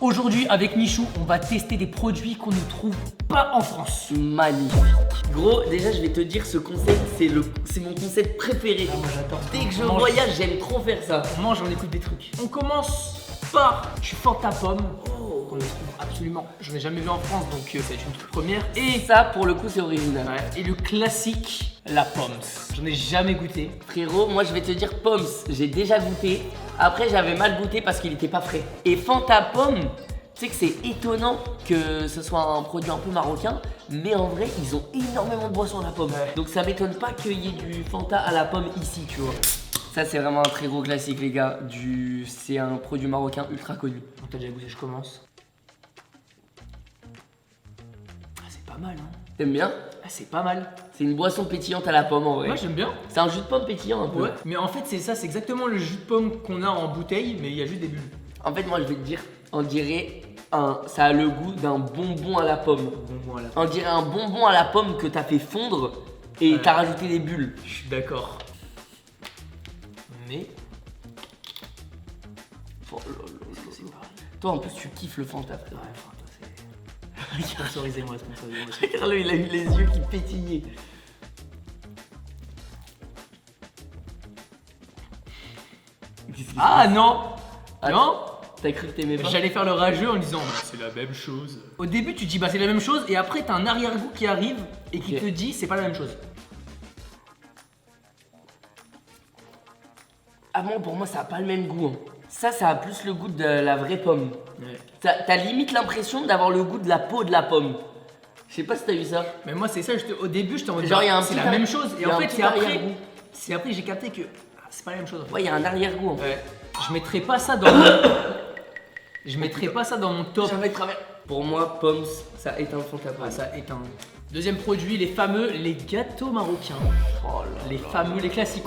Aujourd'hui, avec Michou, on va tester des produits qu'on ne trouve pas en France. Magnifique. Gros, déjà, je vais te dire, ce concept, c'est mon concept préféré. Ah, moi, j'adore. Dès que je voyage, j'aime trop faire ça. On mange, on écoute des trucs. On commence par du Fanta Pomme. Qu'on ne trouve absolument. J'en ai jamais vu en France, donc ça va être une toute première. Et ça, pour le coup, c'est original. Et le classique, la Pomme. J'en ai jamais goûté. Frérot, moi, je vais te dire Poms. J'ai déjà goûté. Après, j'avais mal goûté parce qu'il était pas frais. Et Fanta Pomme, tu sais que c'est étonnant que ce soit un produit un peu marocain, mais en vrai, ils ont énormément de boissons à la pomme. Ouais. Donc ça m'étonne pas qu'il y ait du Fanta à la pomme ici, tu vois. Ça, c'est vraiment un très gros classique, les gars. C'est un produit marocain ultra connu. On t'a déjà goûté, je commence. Ah, c'est pas mal, hein. T'aimes bien? Ah, c'est pas mal. C'est une boisson pétillante à la pomme, en vrai. Moi, j'aime bien. C'est un jus de pomme pétillant, un peu. Ouais. Mais en fait, c'est ça, c'est exactement le jus de pomme qu'on a en bouteille, mais il y a juste des bulles. En fait, moi, je vais te dire, on dirait ça a le goût d'un bonbon à la pomme. Bon, voilà. On dirait un bonbon à la pomme que t'as fait fondre et Ouais. t'as rajouté des bulles. Je suis d'accord. Mais. Oh là là, c'est pas... Toi, en plus, tu kiffes le Fanta, frère. Ouais, enfin, toi, c'est. Sponsorisez-moi, sponsorisez-moi. Regarde-le, il a eu les yeux qui pétillaient. Ah non! Ah, Non! T'as cru que t'aimais pas? J'allais faire le rageux en disant bah, c'est la même chose. Au début tu te dis bah c'est la même chose et après t'as un arrière-goût qui arrive et qui Ok. te dit c'est pas la même chose. Ah bon, pour moi, ça a pas le même goût. Hein. Ça a plus le goût de la vraie pomme. Ouais. T'as limite l'impression d'avoir le goût de la peau de la pomme. Je sais pas si t'as vu ça. Mais moi c'est ça, au début j'étais en mode Genre, il y a un c'est petit la même chose il et y a en un fait petit c'est après arrière-goût. que j'ai capté que c'est pas la même chose en fait. Ouais, il y a un arrière-goût. En fait. Ouais. Je mettrais pas ça dans mon... Je mettrais pas ça dans mon top. Jamais de travers. Pour moi, Poms, ça éteint le Fanta Pomme. Ah, ça est un... Deuxième produit, les fameux, les gâteaux marocains. Oh là Les là. fameux, les classiques.